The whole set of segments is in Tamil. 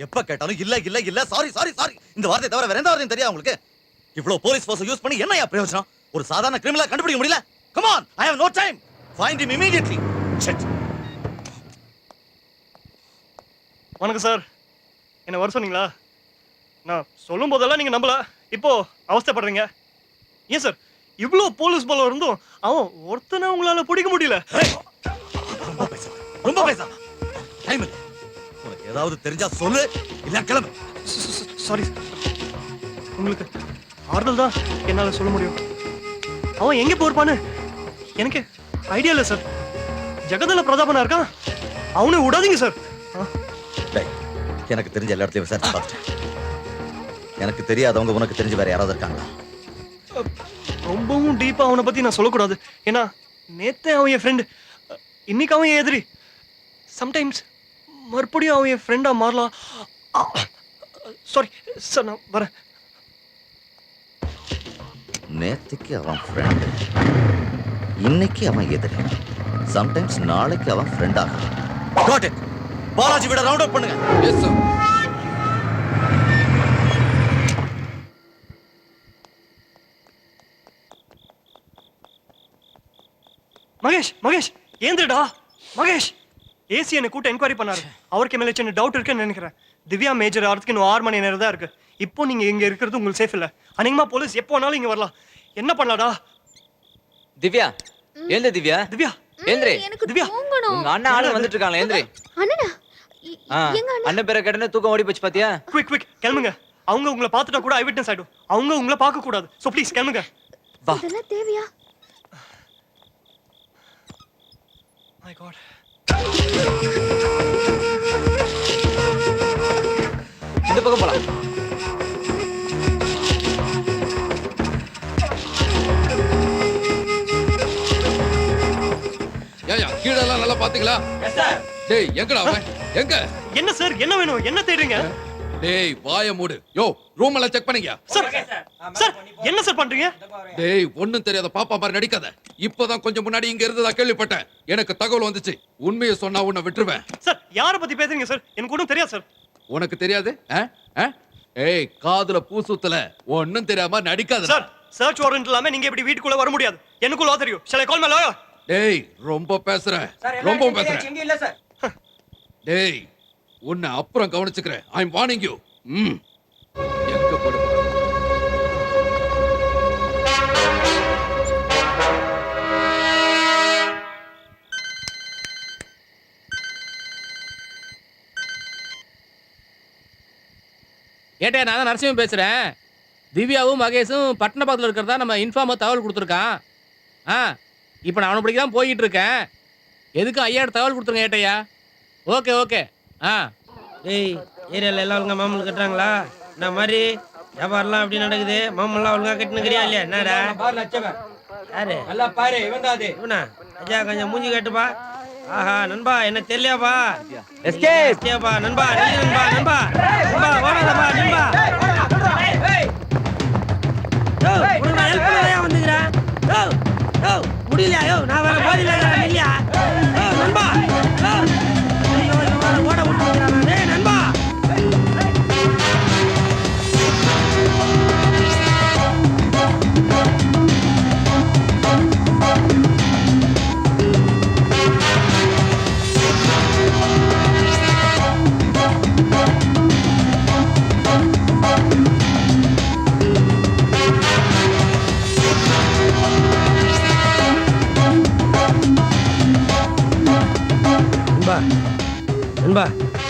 எப்ப கேட்டாலும் இல்ல இல்ல இல்ல சாரி சாரி சாரி இந்த வார்த்தை தவிர வேற எந்த வார்த்தையும் தெரியாது உங்களுக்கு? இவ்வளவு போலீஸ் ஃபோர்ஸ் யூஸ் பண்ணி என்னையா பிரயோஜனம்? ஒரு சாதாரண கிரிமினலை கண்டுபிடிக்க முடியல? Come on, I have no time. Find him immediately. Shit. வணக்கம் சார். என்ன வர சொன்னீங்களா? நான் சொல்லும் போதெல்லாம் நீங்க நம்பல, இப்போ அவஸ்தைப்படுறீங்க. ஏன் சார் இவ்வளோ போலீஸ் பலம் இருந்தும் அவன் ஒருத்தனை உங்களால பிடிக்க முடியல? ரொம்ப பேசாத. டைம் இல்ல. உனக்கு ஏதாவது தெரிஞ்சா சொல்லு, இல்ல கிளம்பு. சாரி, உங்களுக்கு ஆறுதல் தான் என்னால சொல்ல முடியும். அவன் எங்க போயிருப்பான்னு எனக்கு ஐடியா இல்லை சார். ஜெகதல பிரதாபனா இருக்கான், அவனை விடாதீங்க சார். எனக்கு தெரிஞ்ச எல்லா இடத்துலயும் விசாரிச்சு பார்த்துட்டேன். எனக்கு தெரியாதவங்க உனக்கு தெரிஞ்சு வேற யாராவது இருக்காங்களா? ரொம்பவும் டீப்பா அவனை பத்தி நான் சொல்லக்கூடாது. ஏன்னா நேத்தே அவன் என் ஃப்ரெண்டு, இன்னைக்கு அவன் என் எதிரி. சம்டைம்ஸ் மறுபடியும் அவன் என் ஃப்ரெண்டா மாறலாம். சாரி சார், நான் வரேன். நேத்துக்கு அவன் ஃப்ரெண்டு, இன்னைக்கு அவன் எதிரி, சம்டைம்ஸ் நாளைக்கு அவன் ஃப்ரெண்ட் ஆகும். Got it. பாலாஜி விட ரவுண்ட் அப் பண்ணுங்க. Yes sir. மகேஷ் மகேஷ் ஏந்திரடா. மகேஷ் ஏசி என்ன கூட்ட என்கொயரி பண்ணாரு. அவருக்கு மேலே சின்ன டவுட் இருக்குன்னு நினைக்கிறேன். திவ்யா மேஜர் ஆகிறதுக்கு இன்னும் 6 மணி நேரம் தான் இருக்கு. இப்போ நீங்க இங்க இருக்கிறது உங்களுக்கு சேஃப் இல்ல. அநேகமா போலீஸ் எப்போ வேணாலும் இங்க வரலாம். என்ன பண்ணலாடா? திவ்யா ஏந்திர. திவ்யா திவ்யா ஏந்திரே. திவ்யா உங்க அண்ணன் ஆளு வந்துட்டு இருக்காங்களே, ஏந்திரே. அண்ணனா? அண்ணன் பேரை கேட்டனே தூக்கம் ஓடி போச்சு பாத்தியா? குவிக் குவிக் கிளம்புங்க. அவங்க உங்களை பார்த்துட்டா கூட ஐ விட்னஸ் ஆயிடும். அவங்க உங்களை பார்க்க கூடாது. சோ ப்ளீஸ் கிளம்புங்க. வா. இதெல்லாம் தேவையா? My god. இந்த பக்கம் போலாம். ஏயா கீழெல்லாம் நல்லா பாத்தீங்களா? டேய் எங்கடா அவன்? எங்க? என்ன சார், என்ன வேணும்? என்ன தேடுறீங்க? டேய் வாய மூடு. யோ ரூம் எல்லாம் செக் பண்ணீங்க? சார் சார் என்ன சார் பண்றீங்க? டேய் ஒண்ணும் தெரியாத பாப்பா மாதிரி நடிக்காத. இப்பதான் கொஞ்சம் முன்னாடி இங்க இருந்ததா கேள்விப்பட்டேன். எனக்கு தகவல் வந்துச்சு. உண்மையை சொன்னா உன்னை விட்டுருவேன். சார் யார பத்தி பேசுறீங்க சார்? எனக்கு ஒன்றும் தெரியாது சார். உனக்கு தெரியாது? ஏய் காதுல பூ சுத்தல. ஒண்ணும் தெரியாம நடிக்காத. சார் சர்ச் வாரண்ட் இல்லாம நீங்க எப்படி வீட்டுக்குள்ள வர முடியாது? எனக்கு லா தெரியும். shall I call my lawyer? டேய் ரொம்ப பேசுற. ரொம்ப பேசுற. எங்க இல்ல சார். டேய் உன்னை அப்புறம் கவனிச்சுக்கிறேன். ஐ அம் வார்னிங் யூ. எங்க போடு? ஏட்டே, நான் தான் நரசிம்மன் பேசுகிறேன். திவ்யாவும் மகேஷும் பட்டணப்பாக்கத்தில் இருக்கிறதா நம்ம இன்ஃபார்மாக தகவல் கொடுத்துருக்கான். இப்போ நான் அவனை பிடிக்க தான் போய்கிட்டு இருக்கேன். எதுக்கும் ஐயாயிரம் தகவல் கொடுத்துருங்க ஏட்டையா. Okay okay. ஏய் ஏரியாவில் எல்லாம் ஒழுங்கா மாமூல் கட்டுறாங்களா? இந்த மாதிரி வியாபாரம்லாம் எப்படி நடக்குது? மாமூல்லாம் ஒழுங்கா கட்டுனுக்கிறியா இல்லையா? என்னடா யாரு? நல்லா பாரு. இவனா? ஐயா கொஞ்சம் மூஞ்சி கட்டுப்பா. ஆஹா நண்பா, என்ன தெரியலையாப்பா? எஸ்கேப்பா நண்பா. நண்பா நண்பா நண்பா ஓடாதப்பா நண்பா. உனக்கு நான் ஹெல்ப் பண்ணதான் வந்துக்கிறேன். முடியலையா? யோ நான் வேற போதில்லை இல்லையா? நண்பா ஓட விட்டுருக்கிறான். நண்பா நண்பா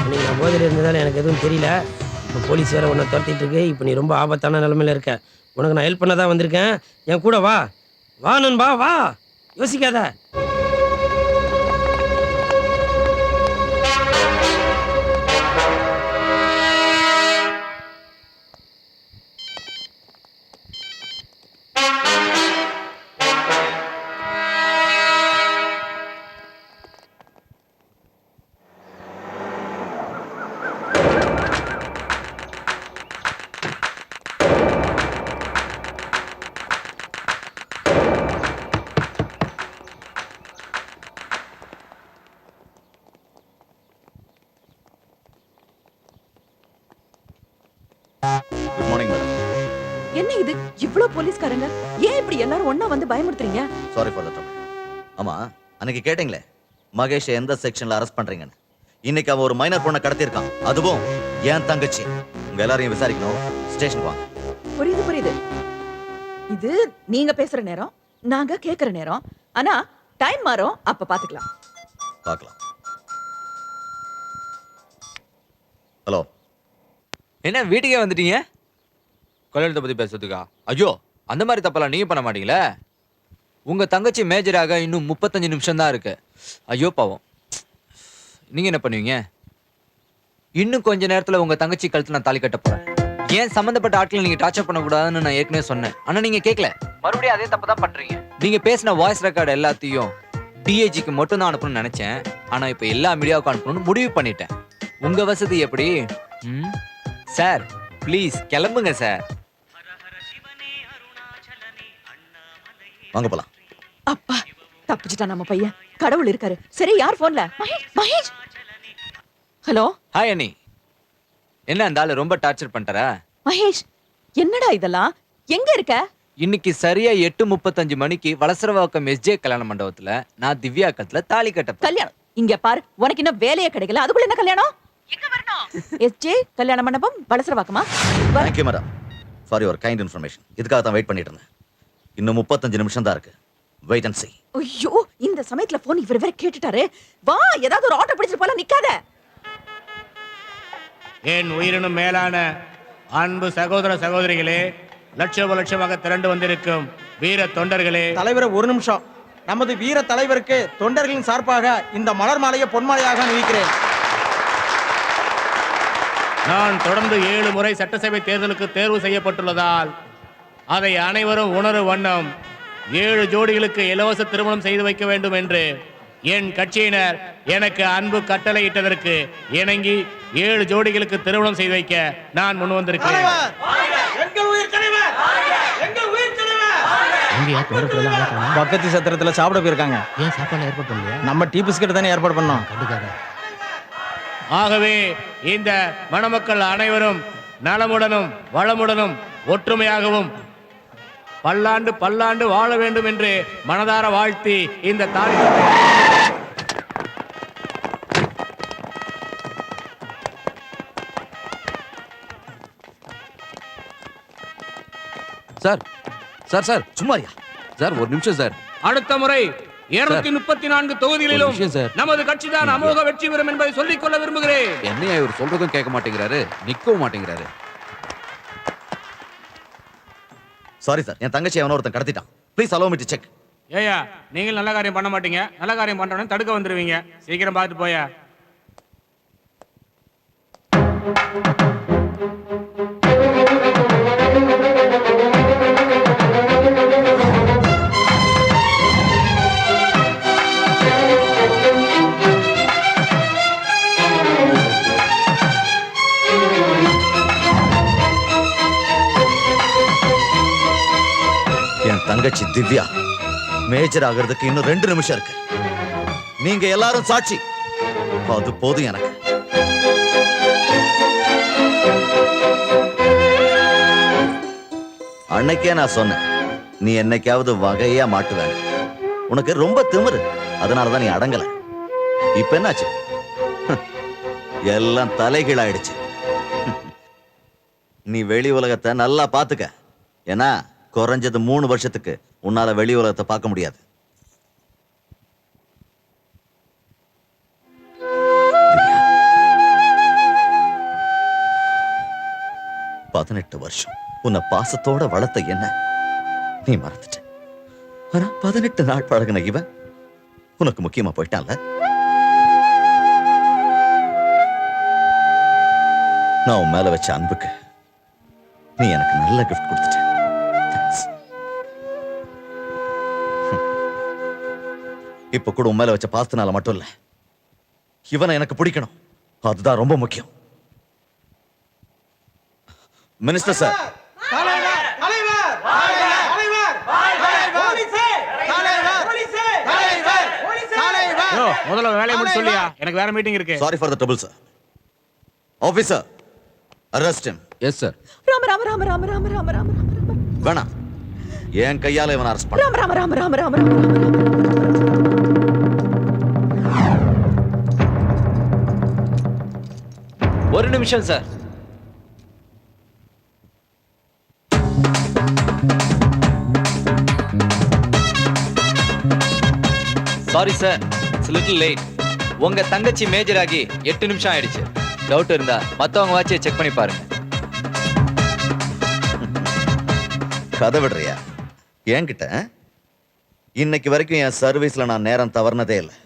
நீங்கள் நான் போதையில் இருந்ததால் எனக்கு எதுவும் தெரியல. இப்போ போலீஸ் வேறு உன்னை துரத்திட்டு இருக்கு. இப்போ நீ ரொம்ப ஆபத்தான நிலமையில இருக்க. உனக்கு நான் ஹெல்ப் பண்ண தான் வந்திருக்கேன். என் கூட வா. வா நண்பா வா, யோசிக்காத. Good morning madam. என்ன இது இவ்ளோ போலீஸ்காரங்க? ஏன் இப்படி எல்லாரும் ஒண்ணா வந்து பயமுறுத்துறீங்க? Sorry for the trouble. ஆமா, அன்னைக்கு கேட்டீங்களே மகேஷ் எந்த செக்ஷன்ல அரெஸ்ட் பண்றீங்கன்னு. இன்னைக்கு அவன் ஒரு மைனர் பொண்ணை கடத்தியிருக்கான், அதுவும் என் தங்கச்சி. உங்க எல்லாரையும் விசாரிக்கணும். ஸ்டேஷனுக்கு வாங்க. புரியுது. இது நீங்க பேசுற நேரம், நாங்க கேக்குற நேரம். ஆனா டைம் மாறும், அப்ப பாத்துக்கலாம். பார்க்கலாம். ஹலோ, என்ன வீட்டுக்கே வந்துட்டீங்க கல்யாணத்தை பத்தி பேசுறதுக்கா? ஐயோ, அந்த மாதிரி தப்பெல்லாம் நீங்க பண்ண மாட்டீங்களே. உங்க தங்கச்சி மேஜராக இன்னும் 35 நிமிஷம் தான் இருக்கு. ஐயோ பாவம். நீங்க என்ன பண்ணுவீங்க? இன்னும் கொஞ்ச நேரத்துல உங்க தங்கச்சி கழுத்துல நான் தாலி கட்ட போறேன். ஏன் சம்பந்தப்பட்ட ஆட்களை நீங்க டார்ச்சர் பண்ணக்கூடாதுன்னு நான் ஏற்கனவே சொன்னேன். ஆனா நீங்க கேட்கல. மறுபடியும் அதே தப்பு தான் பண்றீங்க. நீங்க பேசின வாய்ஸ் ரெக்கார்டு எல்லாத்தையும் டிஏஜிக்கு மட்டும் தான் அனுப்பணும்னு நினைச்சேன். ஆனா இப்ப எல்லா மீடியாவுக்கும் அனுப்பணும்னு முடிவு பண்ணிட்டேன். உங்க வசதி எப்படி? சார் ப்ளீஸ் கிளம்புங்க சார். வாங்க போலாம். அப்பா தப்பிச்சிட்டா நம்ம பையன். கடவுள் இருக்காரு. சரி, யார் போன்ல? மகேஷ். ஹலோ. ஹாய் அண்ணி. என்ன அந்த ஆளு ரொம்ப டார்ச்சர் பண்ணிட்டாரா? மகேஷ், என்னடா இதெல்லாம்? எங்க இருக்க? இன்னைக்கு சரியா 8:35 மணிக்கு வலசரவாக்கம் எஸ்ஜே கல்யாண மண்டபத்துல நான் திவ்யா கழுத்துல தாலி கட்ட கல்யாணம். இங்க பாரு, உனக்கு இன்னும் வேலையே கிடைக்கல, அதுக்குள்ள என்ன கல்யாணம்? எங்க வரணும்? எஸ்ஜே கல்யாண மண்டபம் வலசரவாக்கமா? Thank you madam for your kind information. இதுக்காக தான் வெயிட் பண்ணிட்டு இருந்தேன். இன்னும் 35 நிமிஷம் தான் இருக்கு. Wait and see. ஐயோ, இந்த சமயத்துல போன் இவர் வேற கேட்டுட்டாரு. வா, ஏதாவது ஒரு ஆட்டோ பிடிச்சிட்டு போலாம், நிக்காத. என் உயிரினும் மேலான அன்பு சகோதர சகோதரிகளே, லட்சமாக திரண்டு வந்திருக்கும் வீர தொண்டர்களே. தலைவரை ஒரு நிமிஷம். நமது வீர தலைவருக்கு தொண்டர்களின் சார்பாக இந்த மலர் மாலையை பொன்மாலையாக அணிவிக்கிறேன். நான் தொடர்ந்து 7 முறை சட்டசபை தேர்தலுக்கு தேர்வு செய்யப்பட்டுள்ளதால் அதை அனைவரும் உணரும் வண்ணம் 7 ஜோடிகளுக்கு இலவச திருமணம் செய்து வைக்க வேண்டும் என்று என் கட்சியினர் எனக்கு அன்பு கட்டளையிட்டதற்கு இணங்கி 7 ஜோடிகளுக்கு திருமணம் செய்து வைக்க நான் முன் வந்திருக்கிறேன். பக்கத்து சத்திரத்துல சாப்பிட போயிருக்காங்க. ஏன் சாப்பாடு ஏற்பாடு பண்ணலையா? நம்ம டீ பிஸ்கட் தானே ஏற்பாடு பண்ணோம். ஆகவே இந்த மணமக்கள் அனைவரும் நலமுடனும் வளமுடனும் ஒற்றுமையாகவும் பல்லாண்டு பல்லாண்டு வாழ வேண்டும் என்று மனதார வாழ்த்தி இந்த தாலி. சார் சார் சார் சும்மாரியா? சார் ஒரு நிமிஷம் சார். அடுத்த முறை 234 தொகுதிகளிலும் ஒரு விஷயம் சார். நமது கட்சி தான் அமோக வெற்றி பெறும் என்பதை சொல்லிக் கொள்ள விரும்புகிறேன். என்னையா இவர் சொல்றதும் கேட்க மாட்டேங்கிறாரு, நிக்கவும் மாட்டேங்கிறாரு. சாரி சார், என் தங்கச்சி அவன ஒருத்தன் கடத்திட்டான். Please allow me to check. ஏயா, நீங்கள் நல்ல காரியம் பண்ண மாட்டீங்க, நல்ல காரியம் பண்றவன தடுக்க வந்துருவீங்க. சீக்கிரம் பார்த்துட்டு போயா. என் தங்கச்சி திவ்யா மேஜர் ஆகிறதுக்கு இன்னும் 2 நிமிஷம் இருக்கு. நீங்க எல்லாரும் சாட்சி. அது போதும் எனக்கு. அன்னைக்கே நான் சொன்னேன், நீ என்னைக்காவது வகையா மாட்டுவேன். உனக்கு ரொம்ப திமிரு, அதனாலதான் நீ அடங்கல. இப்ப என்னாச்சு? எல்லாம் தலைகீழாயிடுச்சு. நீ வெளி உலகத்தை நல்லா பாத்துக்க. ஏன்னா குறைஞ்சது 3 வருஷத்துக்கு உன்னால வெளி உலகத்தை பார்க்க முடியாது. 18 வருஷம் உன்னை பாசத்தோட வளர்த்த என்ன நீ மறந்துட்ட. ஆனா 18 நாள் பழகின இவன் உனக்கு முக்கியமா போயிட்டான்ல. நான் உன் மேல வச்ச அன்புக்கு நீ எனக்கு நல்ல கிஃப்ட் கொடுத்துட்ட. இப்ப கூட உன் மேல வச்ச பாசத்தினால மட்டும் இல்ல, இவனை எனக்கு பிடிக்கணும், அதுதான் ரொம்ப முக்கியம். மினிஸ்டர் சார், முதல்ல வேலையை முடிச்சு சொல்லியா, எனக்கு வேற மீட்டிங் இருக்கு. Sorry for the trouble sir. Officer, arrest him. Yes sir. Rama Rama Rama Rama Rama Rama Rama Rama Rama வேணாம், என் கையால இவனை அரெஸ்ட் பண்ண. ராம ராம ராம ராம ராம ராம ஒரு நிமிஷம் sir. Sorry sir, it's little late. உங்க தங்கச்சி மேஜர் ஆகி 8 நிமிஷம் ஆயிடுச்சு. டவுட் இருந்தா மத்தவங்க வாட்சியை செக் பண்ணி பாருங்க. கதை விடுறியா என்கிட்ட? இன்னைக்கு வரைக்கும் என் சர்வீஸ்ல நான் நேரம் தவறுனதே இல்லை.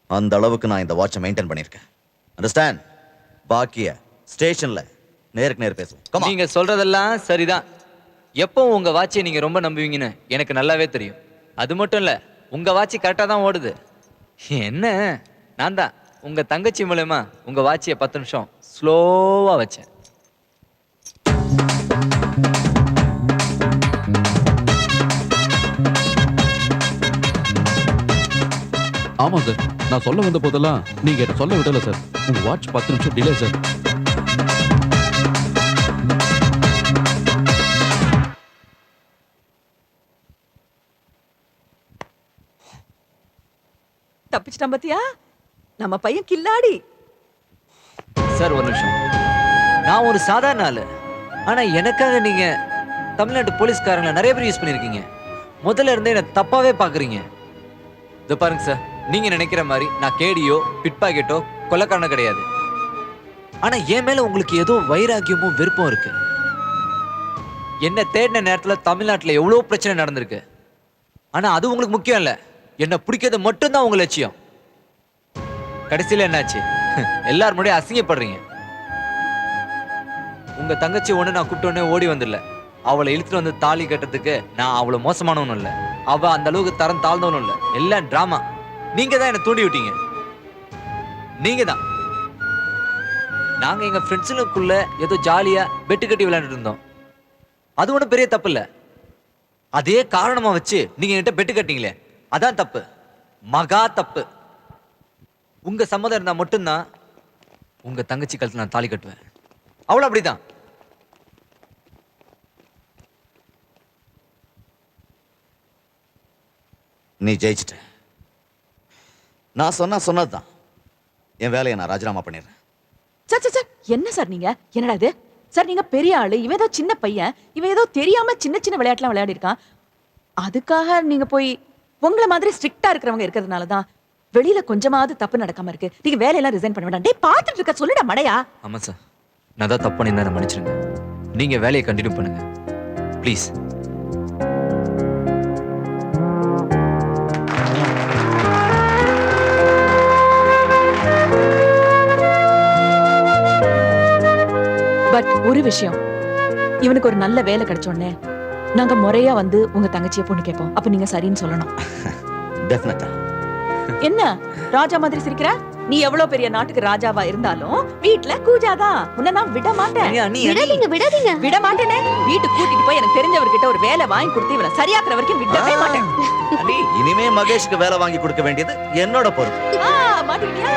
அந்த அளவுக்கு நான் இந்த வாட்சை மெயின்டைன் பண்ணியிருக்கேன். அண்டர்ஸ்டாண்ட்? பாக்கிய ஸ்டேஷன்ல நேருக்கு நேர் பேசுவோம். Come on. நீங்க சொல்றதெல்லாம் சரிதான். எப்பவும் உங்க வாட்சியை நீங்க ரொம்ப நம்புவீங்கன்னு எனக்கு நல்லாவே தெரியும். அது மட்டும் இல்ல, உங்க வாட்சி கரெக்டா தான் ஓடுது. என்ன, நான் தான் உங்க தங்கச்சி மூலமா உங்க வாட்சியை 10 நிமிஷம் ஸ்லோவா வச்சேன். ஆமா சார், நான் சொல்ல வந்த போதெல்லாம் நீங்க என்ன சொல்ல விடல சார். உங்க வாட்ச் 10 நிமிஷம் டிலே சார். தப்பிச்சிட்டான் பாத்தியா? நம்ம பையன் கில்லாடி. சார் ஒரு நிமிஷம். நான் ஒரு சாதாரண ஆளு, ஆனா எனக்காக நீங்க தமிழ்நாட்டு போலீஸ்காரங்களை நிறைய பேர் யூஸ் பண்ணிருக்கீங்க. முதல்ல இருந்தே என்ன தப்பாவே பாக்குறீங்க. இதை பாருங்க சார், நீங்க நினைக்கிற மாதிரி நான் கேடியோ பிட் பாக்கெட்டோ கொலைக்காரனோ கிடையாது. ஆனா என் மேல உங்களுக்கு ஏதோ வைராக்கியமும் வெறுப்பும் இருக்கு. என்ன தேடின நேரத்துல தமிழ்நாட்டுல எவ்வளவு பிரச்சனை நடந்திருக்கு. ஆனா அது உங்களுக்கு முக்கியம் இல்ல. என்ன பிடிக்கிறது மட்டும்தான் உங்க லட்சியம். கடைசியில என்னாச்சு? எல்லாரும் முன்னாடி அசிங்கப்படுறீங்க. உங்க தங்கச்சி ஒண்ணு நான் கூப்பிட்ட உடனே ஓடி வந்துடல. அவளை இழுத்துட்டு வந்து தாலி கட்டுறதுக்கு நான் அவ்வளவு மோசமானவனும் இல்ல, அவ அந்த அளவுக்கு தரம் தாழ்ந்தவனும் இல்ல. எல்லாம் டிராமா. நீங்க தான் என்ன தூண்டி விட்டீங்க. நீங்க தான். நாங்க எங்க ஃப்ரெண்ட்ஸுக்குள்ள ஏதோ ஜாலியா பெட்டு கட்டி விளையாண்டுட்டு இருந்தோம். அது ஒன்றும் பெரிய தப்பு இல்ல. அதே காரணமா வச்சு நீங்க என்கிட்ட பெட்டு கட்டிங்களே, அதான் தப்பு, மகா தப்பு. உங்க சம்மதம் இருந்தா மட்டும்தான் உங்க தங்கச்சி கழுத்துல நான் தாலி கட்டுவேன். அவளும் அப்படிதான். நீ ஜெயிச்சிட்ட. நான் சொன்னதுதான். என் வேலையை நான் ராஜினாமா பண்ணிடுறேன். சார் சார் சார், என்ன சார் நீங்க? என்னடா இது சார்? நீங்க பெரிய ஆளு, இவன் ஏதோ சின்ன பையன். இவன் ஏதோ தெரியாம சின்ன சின்ன விளையாட்டுலாம் விளையாடி இருக்கான். அதுக்காக நீங்க போய் உங்களை மாதிரி ஸ்ட்ரிக்டா இருக்கிறவங்க இருக்கிறதுனால தான் வெளியில கொஞ்சமாவது தப்பு நடக்காம இருக்கு. நீங்க வேலையெல்லாம் ரிசைன் பண்ண வேண்டாம். டேய் பாத்துட்டு இருக்க, சொல்லுடா மடையா. ஆமா சார், நான் தான் தப்பு பண்ணியிருந்தேன், மன்னிச்சிருங்க. நீங்க வேலையை கண்டினியூ பண்ணுங்க ப்ளீஸ். பட் ஒரு விஷயம், இவனுக்கு ஒரு நல்ல வேலை கிடைச்ச உடனே நாங்க முறையா வந்து உங்க தங்கச்சியை பொண்ணு கேட்போம். அப்ப நீங்க சரின்னு சொல்லணும். டெஃபினட்டா. என்ன ராஜா மாதிரி சிரிக்கிற? நீ எவ்வளவு பெரிய நாட்டுக்கு ராஜாவா இருந்தாலும் வீட்ல கூஜாதான். உன்னை நான் விட மாட்டேன். விடாதீங்க விடாதீங்க. விட மாட்டேனே. வீட்டுக்கு கூட்டிட்டு போய் எனக்கு தெரிஞ்சவர்கிட்ட ஒரு வேலை வாங்கி கொடுத்து இவனை சரியாக்குற வரைக்கும் விடவே மாட்டேன். இனிமே மகேஷ்க்கு வேலை வாங்கி கொடுக்க வேண்டியது என்னோட பொறுப்பு. மாட்டிக்கிட்டியா?